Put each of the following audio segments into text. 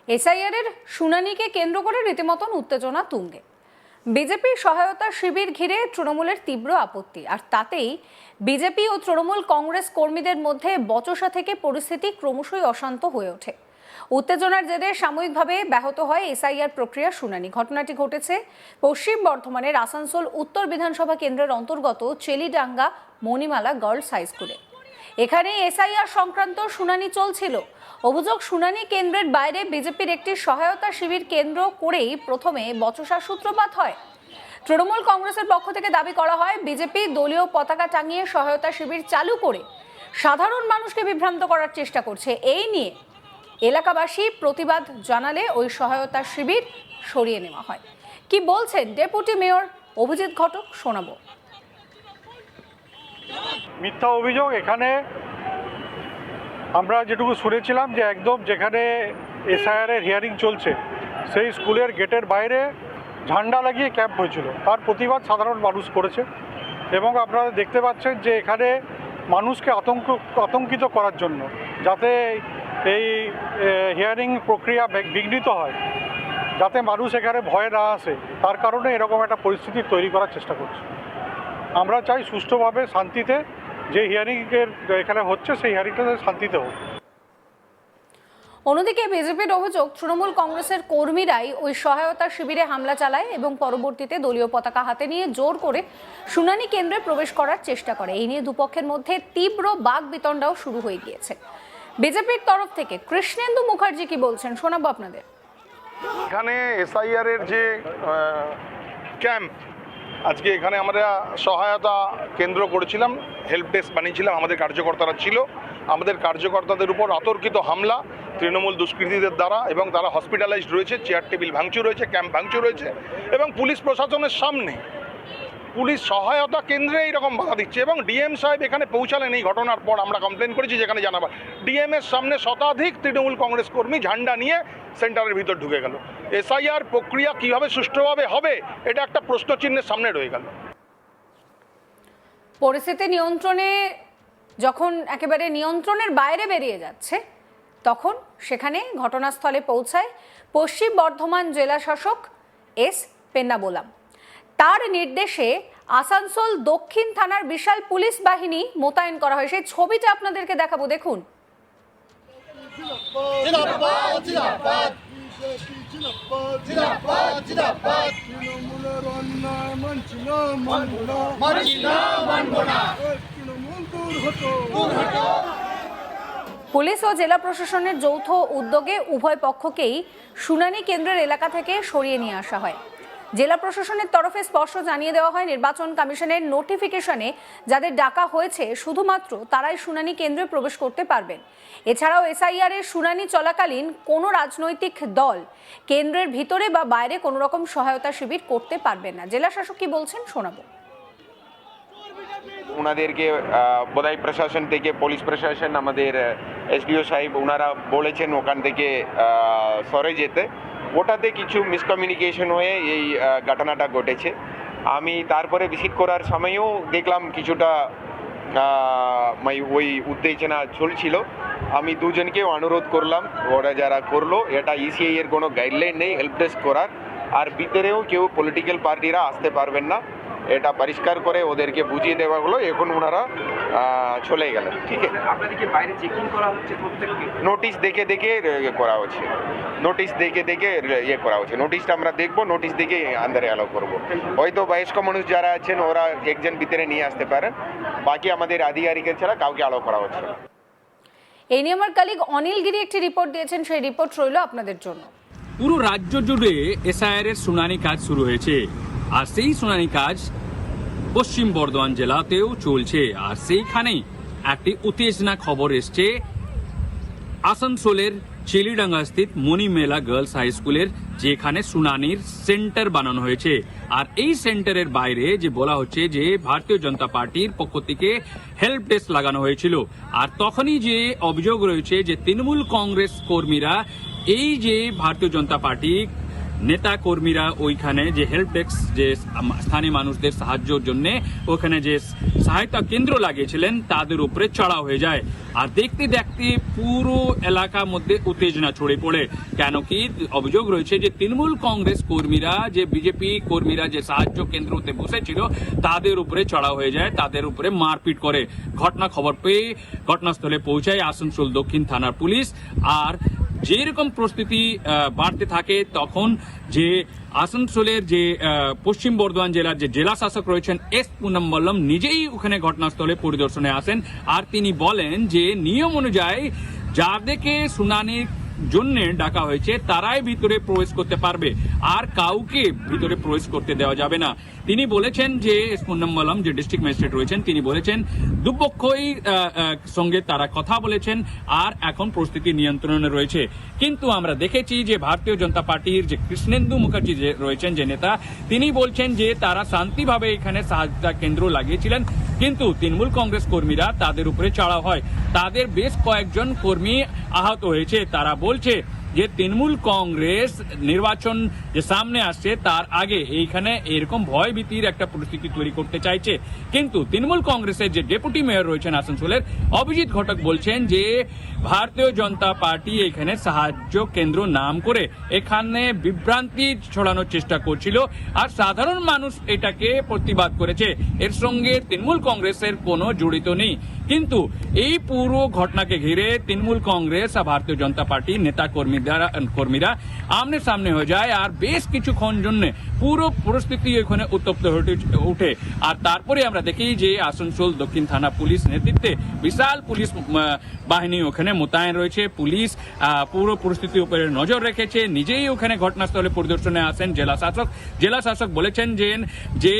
SIR এর শুনানিকে কেন্দ্র করে রীতিমতন উত্তেজনা তুঙ্গে। বিজেপির সহায়তা শিবির ঘিরে তৃণমূলের তীব্র আপত্তি, আর তাতেই বিজেপি ও তৃণমূল কংগ্রেস কর্মীদের মধ্যে বচসা থেকে পরিস্থিতি ক্রমশই অশান্ত হয়ে ওঠে। উত্তেজনার জেরে সাময়িকভাবে ব্যাহত হয় এসআইআর প্রক্রিয়া শুনানি। ঘটনাটি ঘটেছে পশ্চিম বর্ধমানের আসানসোল উত্তর বিধানসভা কেন্দ্রের অন্তর্গত চেলিডাঙ্গা মণিমালা গার্লস হাই স্কুলে। এখানে এসআইআর সংক্রান্ত শুনানি চলছিল। অভিযোগ, শুনানি কেন্দ্রের বাইরে বিজেপির একটি সহায়তা শিবির কেন্দ্র করেই প্রথমে বচসার সূত্রপাত হয়। তৃণমূল কংগ্রেসের পক্ষ থেকে দাবি করা হয়, বিজেপি দলীয় পতাকা টাঙিয়ে সহায়তা শিবির চালু করে সাধারণ মানুষকে বিভ্রান্ত করার চেষ্টা করছে। এই নিয়ে এলাকাবাসী প্রতিবাদ জানালে ওই সহায়তা শিবির সরিয়ে নেওয়া হয়। কি বলছেন ডেপুটি মেয়র অভিজিৎ ঘটক, শোনাবো। মিথ্যা অভিযোগ। এখানে আমরা যেটুকু শুনেছিলাম যে একদম যেখানে এসআইআর এর হিয়ারিং চলছে সেই স্কুলের গেটের বাইরে ঝান্ডা লাগিয়ে ক্যাম্প হয়েছিল, তার প্রতিবাদ সাধারণ মানুষ করেছে। এবং আপনারা দেখতে পাচ্ছেন যে এখানে মানুষকে আতঙ্কিত করার জন্য, যাতে এই হিয়ারিং প্রক্রিয়া বিঘ্নিত হয়, যাতে মানুষ এখানে ভয় না আসে, তার কারণে এরকম একটা পরিস্থিতি তৈরি করার চেষ্টা করছে। আমরা চাই সুষ্ঠুভাবে শান্তিতে যে হিয়ারিংয়ের এখানে হচ্ছে সেই হিয়ারিংটা শান্তিতে হোক। অন্যদিকে বিজেপির অভিযোগ, তৃণমূল কংগ্রেসের কর্মীরাই ওই সহায়তা শিবিরে হামলা চালায় এবং পরবর্তীতে দলীয় পতাকা হাতে নিয়ে জোর করে শুনানি কেন্দ্রে প্রবেশ করার চেষ্টা করে। এই নিয়ে দুপক্ষের মধ্যে তীব্র বাকবিতণ্ডাও শুরু হয়ে গিয়েছে। বিজেপির তরফ থেকে কৃষ্ণেন্দু মুখার্জি কি বলছেন, শোনাবো আপনাদের। এখানে এসআইআর এর যে ক্যাম্প, আজকে এখানে আমরা সহায়তা কেন্দ্র করেছিলাম, হেল্প ডেস্ক বানিয়েছিলাম, আমাদের কার্যকর্তারা ছিল। আমাদের কার্যকর্তাদের উপর অতর্কিত হামলা তৃণমূল দুষ্কৃতীদের দ্বারা, এবং তারা হসপিটালাইজড রয়েছে, চেয়ার টেবিল ভাঙচুর রয়েছে, ক্যাম্প ভাঙচুর রয়েছে, এবং পুলিশ প্রশাসনের সামনে পুলিশ সহায়তা কেন্দ্রে এইরকম বাধা দিচ্ছে। এবং ডিএম সাহেব এখানে পৌঁছালেন এই ঘটনার পর। আমরা কমপ্লেন করেছি যেখানে জানাবার, ডিএম এর সামনে শতাধিক তৃণমূল কংগ্রেস কর্মী ঝান্ডা নিয়ে সেন্টারের ভিতর ঢুকে গেল। এসআইআর প্রক্রিয়া কিভাবে সুষ্ঠুভাবে হবে, এটা একটা প্রশ্নচিহ্নের সামনে রয়ে গেল। পরিস্থিতি নিয়ন্ত্রণে যখন একেবারে নিয়ন্ত্রণের বাইরে বেরিয়ে যাচ্ছে, তখন সেখানে ঘটনাস্থলে পৌঁছায় পশ্চিম বর্ধমান জেলা শাসক এস পেন্নাবোলাম। তার নির্দেশে আসানসোল দক্ষিণ থানার বিশাল পুলিশ বাহিনী মোতায়েন করা হয়। সেই ছবিটা আপনাদেরকে দেখাবো, দেখুন। পুলিশ ও জেলা প্রশাসনের যৌথ উদ্যোগে উভয় পক্ষকেই শুনানি কেন্দ্রের এলাকা থেকে সরিয়ে নিয়ে আসা হয়। জেলা প্রশাসনের তরফে স্পষ্ট জানিয়ে দেওয়া হয়, নির্বাচন কমিশনের নোটিফিকেশনে যাদের ডাকা হয়েছে শুধুমাত্র তারাই শুনানি কেন্দ্রে প্রবেশ করতে পারবেন। এছাড়াও এসআইআর এর শুনানি চলাকালীন কোনো রাজনৈতিক দল কেন্দ্রের ভিতরে বা বাইরে কোনো রকম সহায়তা শিবির করতে পারবেন না। জেলা শাসক কি বলছেন, শোনাবো। ওনাদেরকে বোধহয় প্রশাসন থেকে, পুলিশ প্রশাসন, আমাদের এসডিও সাহেব, ওনারা বলেছেন ওখান থেকে সরে যেতে। ওটাতে কিছু মিসকমিউনিকেশন হয়ে এই ঘটনাটা ঘটেছে। আমি তারপরে ভিজিট করার সময়ও দেখলাম কিছুটা ওই উত্তেজনা চলছিল। আমি দুজনকেও অনুরোধ করলাম, ওরা যারা করলো, এটা ইসিআই এর কোনো গাইডলাইন নেই হেল্প ডেস্ক করার, আর ভিতরেও কেউ পলিটিক্যাল পার্টিরা আসতে পারবেন না, এটা পরিষ্কার করে ওদেরকে বুঝিয়ে দেওয়া হলো। এখন ওনারা চলে গেলেন। ঠিক আছে, আপনাদেরকে বাইরে চেকিং করা হচ্ছে প্রত্যেককে? নোটিশ দেখে দেখে করা হচ্ছে, নোটিশ দেখে দেখে করা হচ্ছে। নোটিশটা আমরা দেখবো, নোটিশ দেখে আন্দারে অ্যালাউ করবো। হয়তো বয়স্ক মানুষ যারা আছেন ওরা একজন ভিতরে নিয়ে আসতে পারেন, বাকি আমাদের আধিকারিকের ছাড়া কাউকে অ্যালাউ করা হচ্ছে না। এই নিয়ে আমার কলিগ অনিল গিরি একটি রিপোর্ট দিয়েছেন, সেই রিপোর্ট রইল আপনাদের জন্য। পুরো রাজ্য জুড়ে এসআইআর এর শুনানি কাজ শুরু হয়েছে, আর সেই শুনানি কাজ পশ্চিম বর্ধমান জেলাতেও চলছে। আর সেইখানেই একটি উত্তেজনা খবর এসছে আসানসোলের চেলিডাঙ্গা স্থিত মণিমেলা গার্লস হাই স্কুলের, যেখানে শুনানির সেন্টার বানানো হয়েছে। আর এই সেন্টারের বাইরে যে বলা হচ্ছে যে ভারতীয় জনতা পার্টির পক্ষ থেকে হেল্প ডেস্ক লাগানো হয়েছিল। আর তখনই যে অভিযোগ রয়েছে যে তৃণমূল কংগ্রেস কর্মীরা এই যে ভারতীয় জনতা পার্টি নেতা কর্মীরা ওইখানে যে হেল্প ডেস্ক যে স্থানীয় মানুষদের সাহায্যের জন্য ওখানে যে সহায়তা কেন্দ্র লাগিয়েছিলেন তাদের উপরে চড়াও হয়ে যায়। আর দেখতে দেখতে পুরো এলাকার মধ্যে উত্তেজনা ছড়িয়ে পড়ে। কেন কি অভিযোগ রয়েছে যে তৃণমূল কংগ্রেস কর্মীরা যে বিজেপি কর্মীরা যে সাহায্য কেন্দ্রতে বসেছিল তাদের উপরে চড়াও হয়ে যায়, তাদের উপরে মারপিট করে। ঘটনা খবর পেয়ে ঘটনাস্থলে পৌঁছায় আসানসোল দক্ষিণ থানার পুলিশ। আর যেরকম প্রস্তুতি বাড়তে থাকে তখন যে আসানসোলের যে পশ্চিম বর্ধমান জেলার যে জেলা শাসক রয়েছেন এস পুনম্বলম নিজেই ওখানে ঘটনাস্থলে পরিদর্শনে আসেন। আর তিনি বলেন যে নিয়ম অনুযায়ী যাদেরকে শুনানির জন্য ডাকা হয়েছে তারাই ভিতরে প্রবেশ করতে পারবে, আর কাউকে ভিতরে প্রবেশ করতে দেওয়া যাবে না। তিনি বলেছেন যে এস পুনম্বলম যে ডিস্ট্রিক্ট ম্যাজিস্ট্রেট রয়েছেন তিনি বলেছেন দুপক্ষই সঙ্গে তারা কথা বলেছেন আর এখন পরিস্থিতি নিয়ন্ত্রণে রয়েছে। কিন্তু আমরা দেখেছি যে ভারতীয় জনতা পার্টির যে কৃষ্ণেন্দু মুখার্জি যে রয়েছেন যে নেতা, তিনি বলছেন যে তারা শান্তিভাবে এখানে সহায়তা কেন্দ্র লাগিয়েছিলেন, কিন্তু তৃণমূল কংগ্রেস কর্মীরা তাদের উপরে চড়াও হয়। তাদের বেশ কয়েকজন কর্মী আহত হয়েছে। তারা বলছে যে তৃণমূল কংগ্রেস নির্বাচন যে সামনে আসছে তার আগে এইখানে এরকম ভয় ভীতির একটা পরিস্থিতি তৈরি করতে চাইছে। কিন্তু তৃণমূল কংগ্রেসের যে ডেপুটি মেয়র রয়েছেন আসানসোলের অভিজিৎ ঘটক বলছেন যে ভারতীয় জনতা পার্টি এখানে সাহায্য কেন্দ্র নাম করে এখানে বিভ্রান্তি ছড়ানোর চেষ্টা করছিল, আর সাধারণ মানুষ এটাকে প্রতিবাদ করেছে। এর সঙ্গে তৃণমূল কংগ্রেসের কোনো জড়িত নেই। কিন্তু এই পুরো ঘটনাকে ঘিরে তৃণমূল কংগ্রেস আর ভারতীয় জনতা পার্টির নেতা কর্মীরা আমনে সামনে হয়ে যায়, আর বেশ কিছুক্ষণ জন্য পুরো পরিস্থিতি এখানে উত্তপ্ত হয়ে উঠে। আর তারপরে আমরা দেখি যে আসানসোল দক্ষিণ থানা পুলিশ নেতৃত্বে বিশাল পুলিশ বাহিনী ওখানে মোতায়েন রয়েছে। পুলিশ পুরো পরিস্থিতির উপরে নজর রেখেছে, নিজেই ওখানে ঘটনাস্থলে পরিদর্শনে আসেন জেলা শাসক বলেছেন যে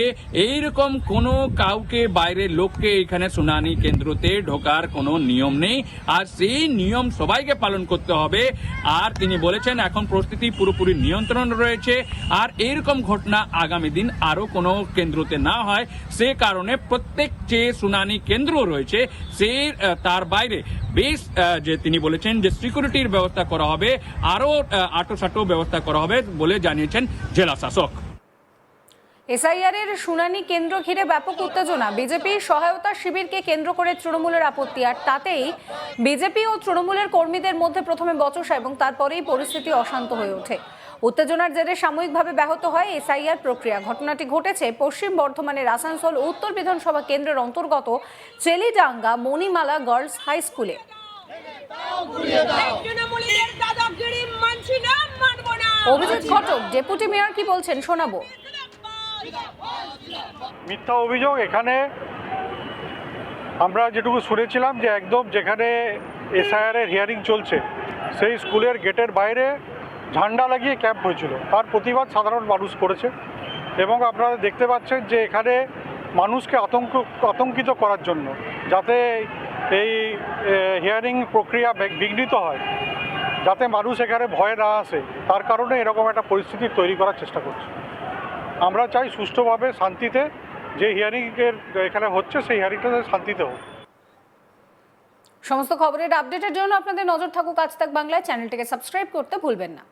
এইরকম কোনো কাউকে বাইরের লোককে এখানে শুনানি কেন্দ্রতে ঢোকার কোনো নিয়ম নেই, আর সেই নিয়ম সবাইকে পালন করতে হবে। আর তিনি বলেছেন এখন পরিস্থিতি পুরোপুরি নিয়ন্ত্রণ রয়েছে, আর এরকম ঘটনা আগামী দিন আরো কোনো কেন্দ্রতে না হয় সে কারণে প্রত্যেক যে শুনানি কেন্দ্র রয়েছে সেই তার বাইরে বেশ যে তিনি বলেছেন যে সিকিউরিটির ব্যবস্থা করা হবে, আরো আটো ব্যবস্থা করা হবে বলে জানিয়েছেন জেলা শাসক। এসআইআর এর শুনানি কেন্দ্র ঘিরে ব্যাপক উত্তেজনা। বিজেপির সহায়তা শিবিরকে কেন্দ্র করে তৃণমূলের আপত্তি, আর তাতেই বিজেপি ও তৃণমূলের কর্মীদের মধ্যে প্রথমে বচসা এবং তারপরেই পরিস্থিতি অশান্ত হয়ে ওঠে। উত্তেজনার জেরে সাময়িকভাবে ব্যাহত হয় এসআইআর প্রক্রিয়া। ঘটনাটি ঘটেছে পশ্চিম বর্ধমানের আসানসোল উত্তর বিধানসভা কেন্দ্রের অন্তর্গত চেলিডাঙ্গা মণিমালা গার্লস হাই স্কুলে। অভিজিৎ ঘটক ডেপুটি মেয়র কি বলছেন শোনাবো। মিথ্যা অভিযোগ। এখানে আমরা যেটুকু শুনেছিলাম যে একদম যেখানে এসআইআর এর হিয়ারিং চলছে সেই স্কুলের গেটের বাইরে ঝান্ডা লাগিয়ে ক্যাম্প হয়েছিল, তার প্রতিবাদ সাধারণ মানুষ করেছে। এবং আপনারা দেখতে পাচ্ছেন যে এখানে মানুষকে আতঙ্কিত করার জন্য, যাতে এই হিয়ারিং প্রক্রিয়া বিঘ্নিত হয়, যাতে মানুষ এখানে ভয় না আসে, তার কারণে এরকম একটা পরিস্থিতি তৈরি করার চেষ্টা করছে। আমরা চাই সুষ্ঠুভাবে শান্তিতে যে হিয়ারিংয়ের এখানে হচ্ছে সেই হিয়ারিংটা শান্তিতে হোক। সমস্ত খবরের আপডেটের জন্য আপনাদের নজর থাকুক আজ তাক বাংলায়। চ্যানেলটিকে সাবস্ক্রাইব করতে ভুলবেন না।